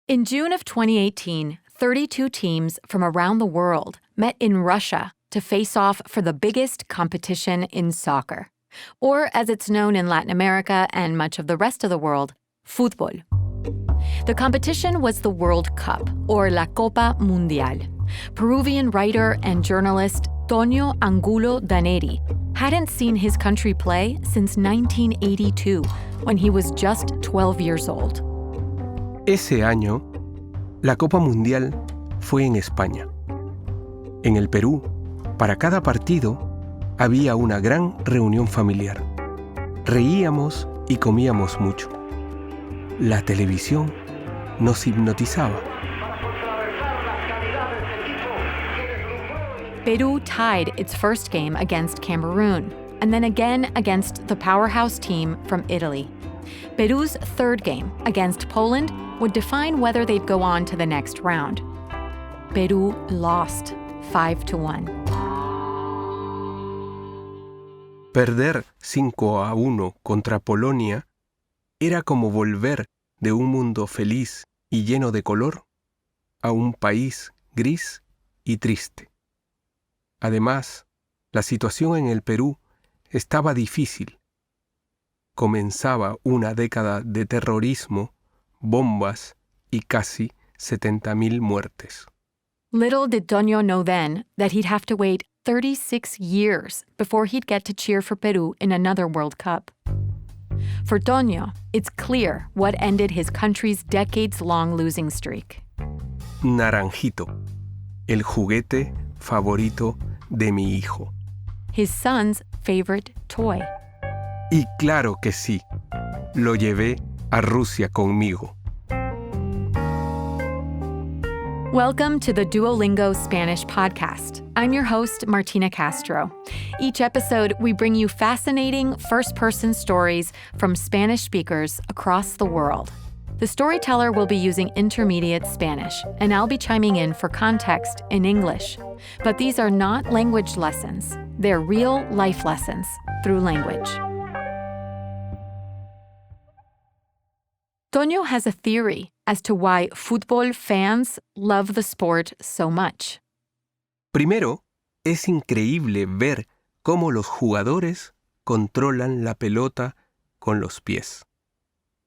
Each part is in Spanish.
In June of 2018, 32 teams from around the world met in Russia to face off for the biggest competition in soccer, or as it's known in Latin America and much of the rest of the world, fútbol. The competition was the World Cup, or La Copa Mundial. Peruvian writer and journalist Tonio Angulo Daneri hadn't seen his country play since 1982, when he was just 12 years old. Ese año, la Copa Mundial fue en España. En el Perú, para cada partido, había una gran reunión familiar. Reíamos y comíamos mucho. La televisión nos hipnotizaba. Peru tied its first game against Cameroon, and then again against the powerhouse team from Italy. Peru's third game against Poland would define whether they'd go on to the next round. Peru lost 5-1. Perder 5-1 contra Polonia era como volver de un mundo feliz y lleno de color a un país gris y triste. Además, la situación en el Perú estaba difícil. Comenzaba una década de terrorismo, bombas y casi 70,000 muertes. Little did Tonio know then that he'd have to wait 36 years before he'd get to cheer for Peru in another World Cup. For Tonio, it's clear what ended his country's decades-long losing streak. Naranjito, el juguete favorito de mi hijo. His son's favorite toy. Y claro que sí, lo llevé a Rusia conmigo. Welcome to the Duolingo Spanish Podcast. I'm your host, Martina Castro. Each episode, we bring you fascinating first-person stories from Spanish speakers across the world. The storyteller will be using intermediate Spanish, and I'll be chiming in for context in English. But these are not language lessons. They're real life lessons through language. Tonio has a theory as to why football fans love the sport so much. Primero, es increíble ver cómo los jugadores controlan la pelota con los pies.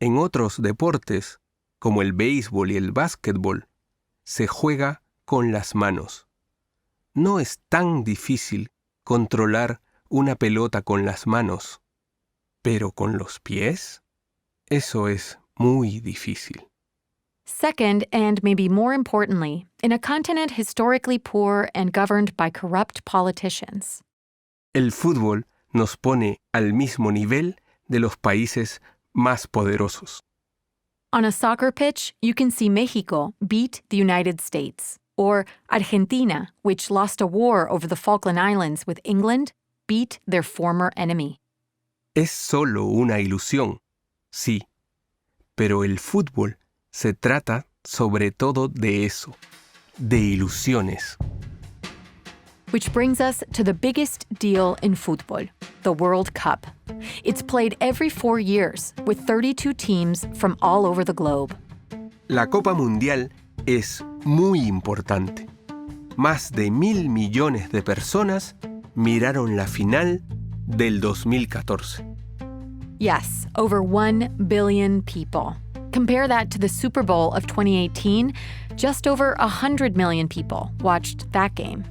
En otros deportes, como el béisbol y el básquetbol, se juega con las manos. No es tan difícil controlar una pelota con las manos, pero con los pies, eso es muy difícil. Second, and maybe more importantly, in a continent historically poor and governed by corrupt politicians. El fútbol nos pone al mismo nivel de los países más poderosos. On a soccer pitch, you can see Mexico beat the United States, or Argentina, which lost a war over the Falkland Islands with England, beat their former enemy. Es solo una ilusión, sí, pero el fútbol se trata sobre todo de eso, de ilusiones. Which brings us to the biggest deal in football, the World Cup. It's played every 4 years with 32 teams from all over the globe. La Copa Mundial es muy importante. Más de 1,000 millones de personas miraron la final del 2014. Yes, over 1 billion people. Compare that to the Super Bowl of 2018, just over 100 million people watched that game.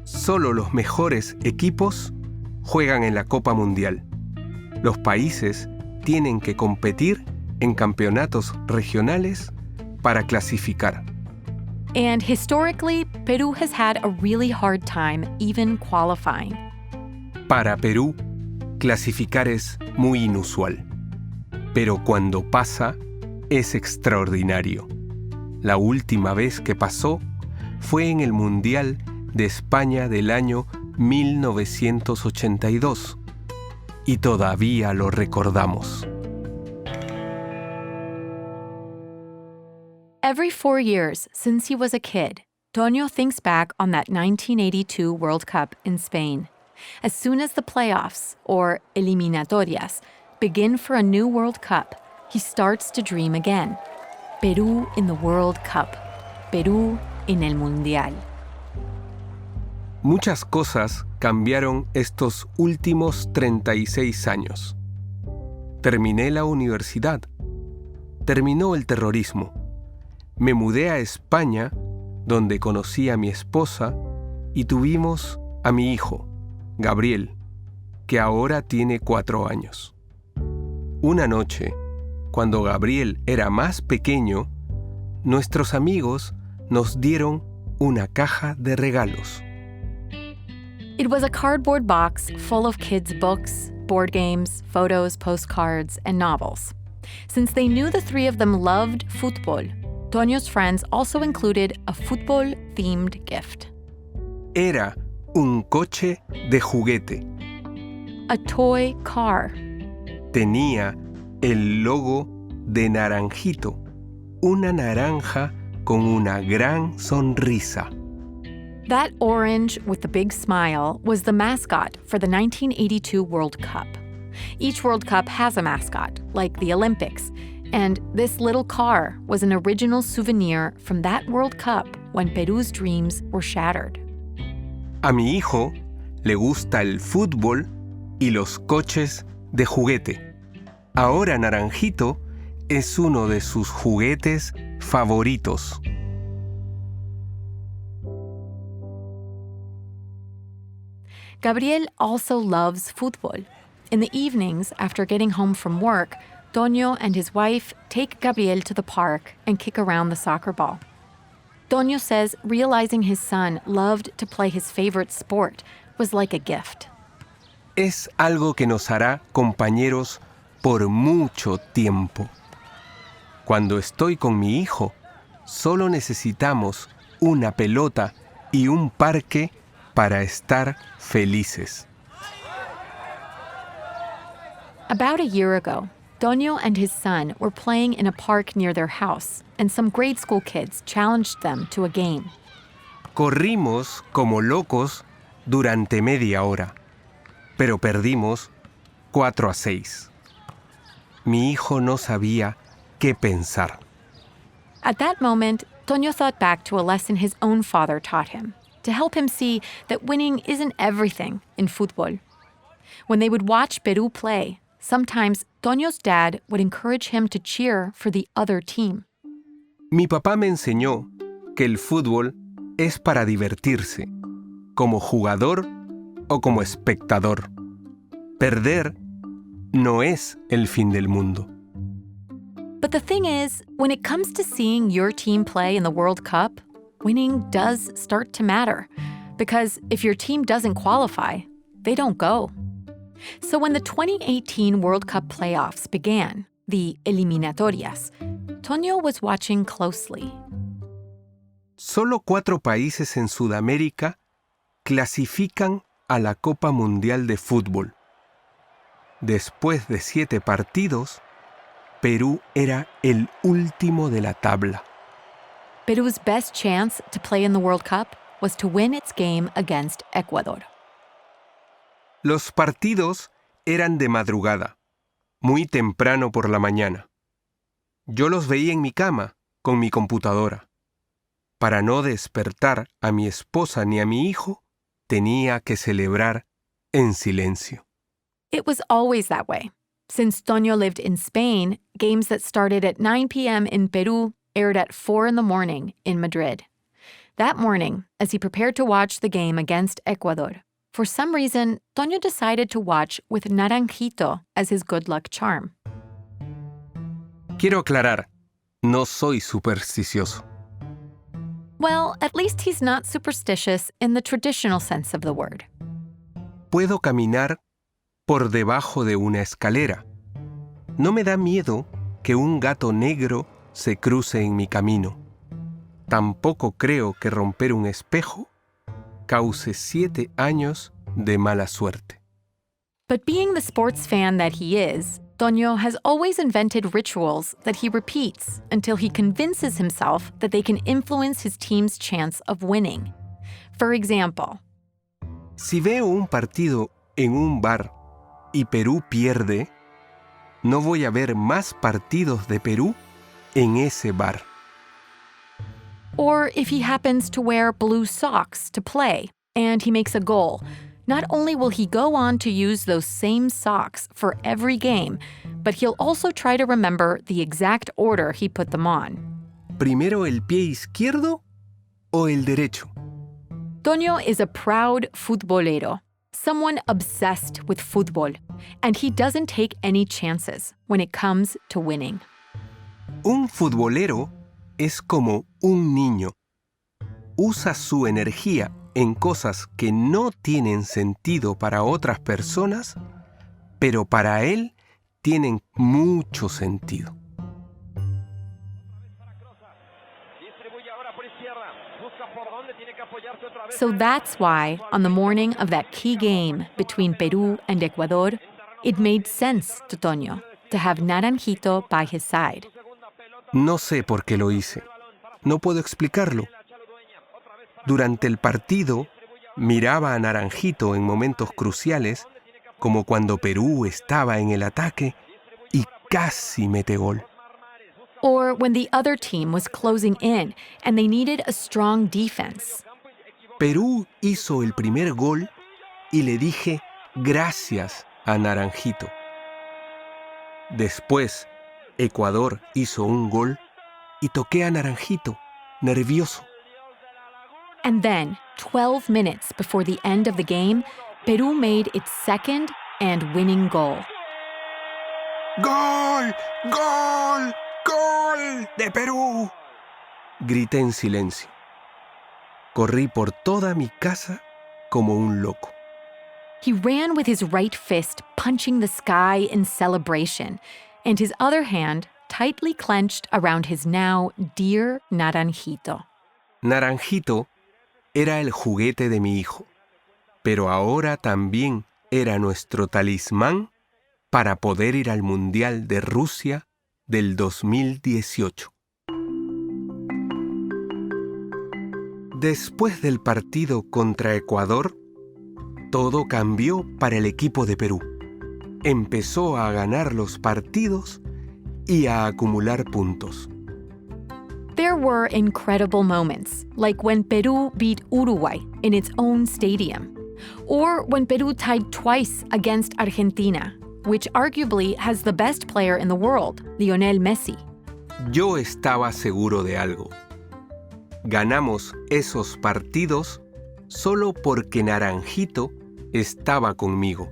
Solo los mejores equipos juegan en la Copa Mundial. Los países tienen que competir en campeonatos regionales para clasificar. And historically, Peru has had a really hard time even qualifying. Para Perú, clasificar es muy inusual. Pero cuando pasa, es extraordinario. La última vez que pasó fue en el Mundial de España del año 1982. Y todavía lo recordamos. Every 4 years since he was a kid, Tonio thinks back on that 1982 World Cup in Spain. As soon as the playoffs, or eliminatorias, begin for a new World Cup, he starts to dream again. Perú in the World Cup. Perú en el Mundial. Muchas cosas cambiaron estos últimos 36 años. Terminé la universidad. Terminó el terrorismo. Me mudé a España, donde conocí a mi esposa y tuvimos a mi hijo, Gabriel, que ahora tiene 4 años. Una noche, cuando Gabriel era más pequeño, nuestros amigos nos dieron una caja de regalos. It was a cardboard box full of kids' books, board games, photos, postcards, and novels. Since they knew the three of them loved fútbol, Toño's friends also included a football-themed gift. Era un coche de juguete. A toy car. Tenía el logo de Naranjito, una naranja con una gran sonrisa. That orange with the big smile was the mascot for the 1982 World Cup. Each World Cup has a mascot, like the Olympics, and this little car was an original souvenir from that World Cup when Peru's dreams were shattered. A mi hijo le gusta el fútbol y los coches de juguete. Ahora Naranjito es uno de sus juguetes favoritos. Gabriel also loves fútbol. In the evenings, after getting home from work, Toño and his wife take Gabriel to the park and kick around the soccer ball. Toño says realizing his son loved to play his favorite sport was like a gift. Es algo que nos hará compañeros por mucho tiempo. Cuando estoy con mi hijo, solo necesitamos una pelota y un parque para estar felices. About a year ago, Toño and his son were playing in a park near their house, and some grade school kids challenged them to a game. Corrimos como locos durante media hora, pero perdimos 4-6. Mi hijo no sabía qué pensar. At that moment, Toño thought back to a lesson his own father taught him, to help him see that winning isn't everything in fútbol. When they would watch Peru play, sometimes Toño's dad would encourage him to cheer for the other team. Mi papá me enseñó que el fútbol es para divertirse, como jugador o como espectador. Perder no es el fin del mundo. But the thing is, when it comes to seeing your team play in the World Cup, winning does start to matter. Because if your team doesn't qualify, they don't go. So when the 2018 World Cup playoffs began, the eliminatorias, Toño was watching closely. Solo 4 países en Sudamérica clasifican a la Copa Mundial de Fútbol. Después de 7 partidos, Perú era el último de la tabla. Peru's best chance to play in the World Cup was to win its game against Ecuador. Los partidos eran de madrugada, muy temprano por la mañana. Yo los veía en mi cama, con mi computadora. Para no despertar a mi esposa ni a mi hijo, tenía que celebrar en silencio. It was always that way. Since Toño lived in Spain, games that started at 9 p.m. in Peru aired at 4 a.m. in Madrid. That morning, as he prepared to watch the game against Ecuador, for some reason, Toño decided to watch with Naranjito as his good luck charm. Quiero aclarar, no soy supersticioso. Well, at least he's not superstitious in the traditional sense of the word. Puedo caminar por debajo de una escalera. No me da miedo que un gato negro se cruce en mi camino. Tampoco creo que romper un espejo cause 7 años de mala suerte. But being the sports fan that he is, Toño has always invented rituals that he repeats until he convinces himself that they can influence his team's chance of winning. For example, si veo un partido en un bar y Perú pierde, no voy a ver más partidos de Perú en ese bar. Or if he happens to wear blue socks to play and he makes a goal, not only will he go on to use those same socks for every game, but he'll also try to remember the exact order he put them on. ¿Primero el pie izquierdo o el derecho? Toño is a proud futbolero, someone obsessed with fútbol, and he doesn't take any chances when it comes to winning. Un futbolero es como un niño. Usa su energía en cosas que no tienen sentido para otras personas, pero para él tienen mucho sentido. So that's why, on the morning of that key game between Peru and Ecuador, it made sense to Toño to have Naranjito by his side. No sé por qué lo hice. No puedo explicarlo. Durante el partido, miraba a Naranjito en momentos cruciales, como cuando Perú estaba en el ataque y casi mete gol. Or when the other team was closing in and they needed a strong defense. Perú hizo el primer gol y le dije gracias a Naranjito. Después, Ecuador hizo un gol y toqué a Naranjito, nervioso. And then, 12 minutes before the end of the game, Peru made its second and winning goal. ¡Gol! ¡Gol! ¡Gol de Perú! Grité en silencio. Corrí por toda mi casa como un loco. He ran with his right fist, punching the sky in celebration, and his other hand tightly clenched around his now dear Naranjito. Naranjito era el juguete de mi hijo, pero ahora también era nuestro talismán para poder ir al Mundial de Rusia del 2018. Después del partido contra Ecuador, todo cambió para el equipo de Perú. Empezó a ganar los partidos y a acumular puntos. There were incredible moments, like when Peru beat Uruguay in its own stadium, or when Peru tied twice against Argentina, which arguably has the best player in the world, Lionel Messi. Yo estaba seguro de algo. Ganamos esos partidos solo porque Naranjito estaba conmigo.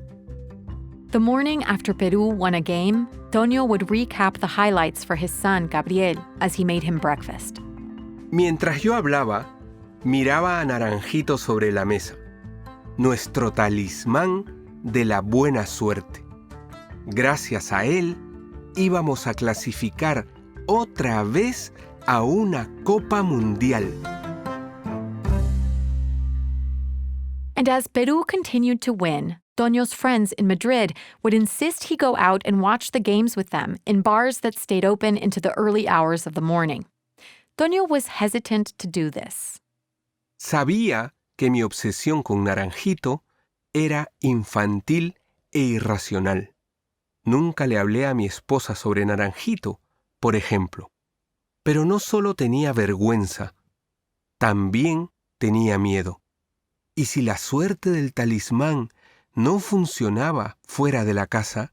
The morning after Peru won a game, Toño would recap the highlights for his son, Gabriel, as he made him breakfast. Mientras yo hablaba, miraba a Naranjito sobre la mesa, nuestro talismán de la buena suerte. Gracias a él, íbamos a clasificar otra vez a una Copa Mundial. And as Peru continued to win, Toño's friends in Madrid would insist he go out and watch the games with them in bars that stayed open into the early hours of the morning. Toño was hesitant to do this. Sabía que mi obsesión con Naranjito era infantil e irracional. Nunca le hablé a mi esposa sobre Naranjito, por ejemplo. Pero no solo tenía vergüenza, también tenía miedo. ¿Y si la suerte del talismán no funcionaba fuera de la casa?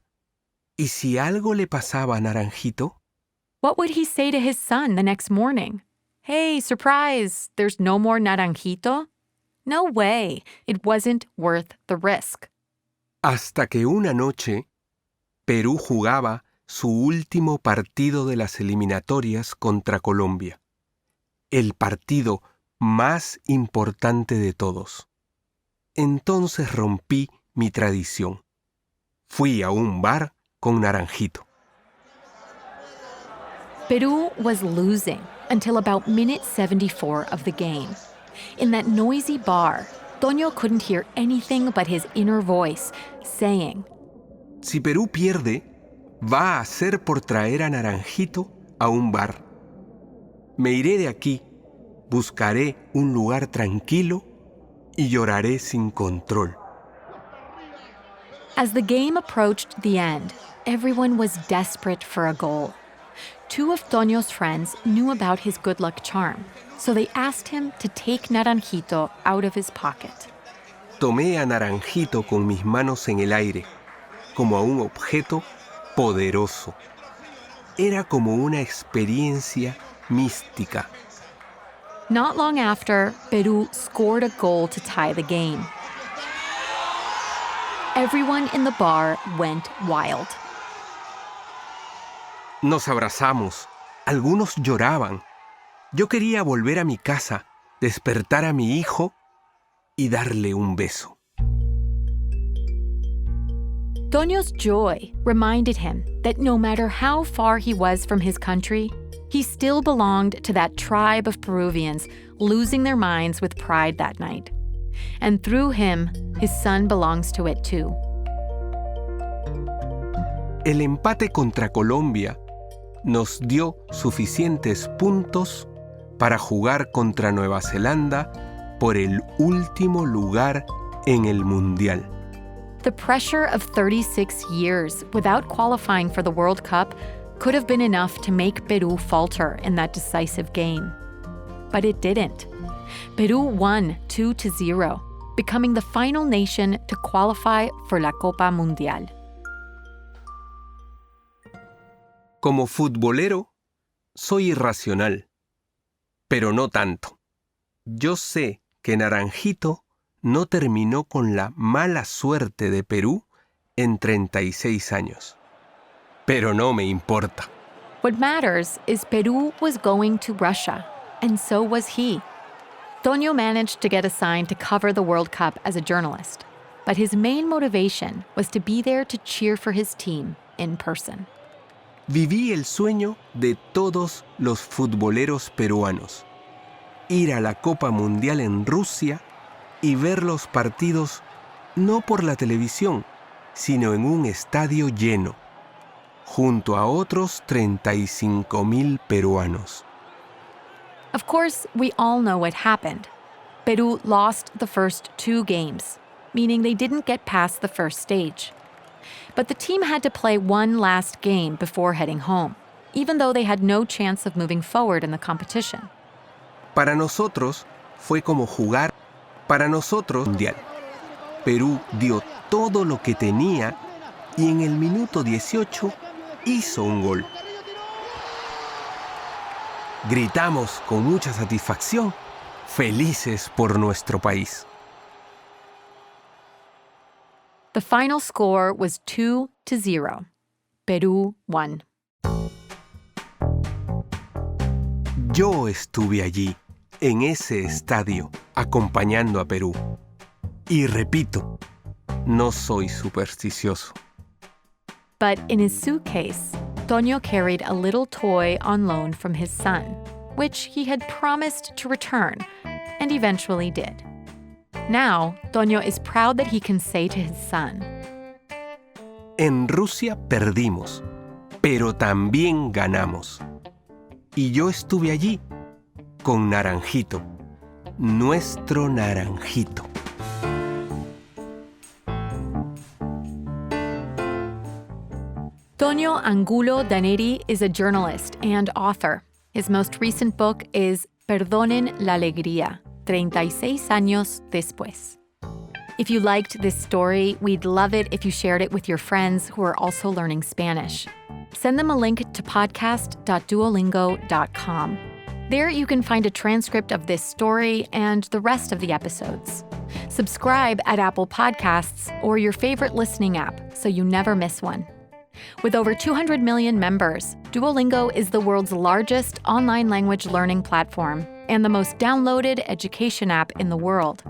¿Y si algo le pasaba a Naranjito? What would he say to his son the next morning? Hey, surprise, there's no more Naranjito? No way, it wasn't worth the risk. Hasta que una noche, Perú jugaba su último partido de las eliminatorias contra Colombia. El partido más importante de todos. Entonces rompí mi tradición. Fui a un bar con Naranjito. Peru was losing until about minute 74 of the game. In that noisy bar, Toño couldn't hear anything but his inner voice saying, Si Perú pierde, va a ser por traer a Naranjito a un bar. Me iré de aquí, buscaré un lugar tranquilo y lloraré sin control. As the game approached the end, everyone was desperate for a goal. Two of Toño's friends knew about his good luck charm, so they asked him to take Naranjito out of his pocket. Tomé a Naranjito con mis manos en el aire, como a un objeto poderoso. Era como una experiencia mística. Not long after, Peru scored a goal to tie the game. Everyone in the bar went wild. Nos abrazamos. Algunos lloraban. Yo quería volver a mi casa, despertar a mi hijo y darle un beso. Toño's joy reminded him that no matter how far he was from his country, he still belonged to that tribe of Peruvians losing their minds with pride that night. And through him, his son belongs to it too. El empate contra Colombia nos dio suficientes puntos para jugar contra Nueva Zelanda por el último lugar en el Mundial. The pressure of 36 years without qualifying for the World Cup could have been enough to make Peru falter in that decisive game. But it didn't. Peru won 2-0, becoming the final nation to qualify for la Copa Mundial. Como futbolero, soy irracional, pero no tanto. Yo sé que Naranjito no terminó con la mala suerte de Perú en 36 años. Pero no me importa. What matters is Peru was going to Russia, and so was he. Toño managed to get assigned to cover the World Cup as a journalist, but his main motivation was to be there to cheer for his team in person. Viví el sueño de todos los futboleros peruanos. Ir a la Copa Mundial en Rusia y ver los partidos no por la televisión, sino en un estadio lleno, junto a otros 35,000 peruanos. Of course, we all know what happened. Peru lost the first 2 games, meaning they didn't get past the first stage. But the team had to play one last game before heading home, even though they had no chance of moving forward in the competition. Para nosotros fue como jugar para nosotros mundial. Perú dio todo lo que tenía y en el minuto 18 hizo un gol. Gritamos con mucha satisfacción, felices por nuestro país. The final score was 2-0. Peru won. Yo estuve allí, en ese estadio, acompañando a Perú. Y repito, no soy supersticioso. But in his suitcase, Toño carried a little toy on loan from his son, which he had promised to return, and eventually did. Now, Toño is proud that he can say to his son, En Rusia perdimos, pero también ganamos. Y yo estuve allí, con Naranjito, nuestro Naranjito. Toño Angulo Daneri is a journalist and author. His most recent book is Perdonen la Alegría, 36 años después. If you liked this story, we'd love it if you shared it with your friends who are also learning Spanish. Send them a link to podcast.duolingo.com. There you can find a transcript of this story and the rest of the episodes. Subscribe at Apple Podcasts or your favorite listening app so you never miss one. With over 200 million members, Duolingo is the world's largest online language learning platform and the most downloaded education app in the world.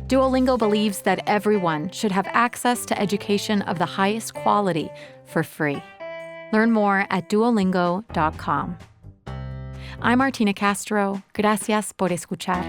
Duolingo believes that everyone should have access to education of the highest quality for free. Learn more at duolingo.com. I'm Martina Castro. Gracias por escuchar.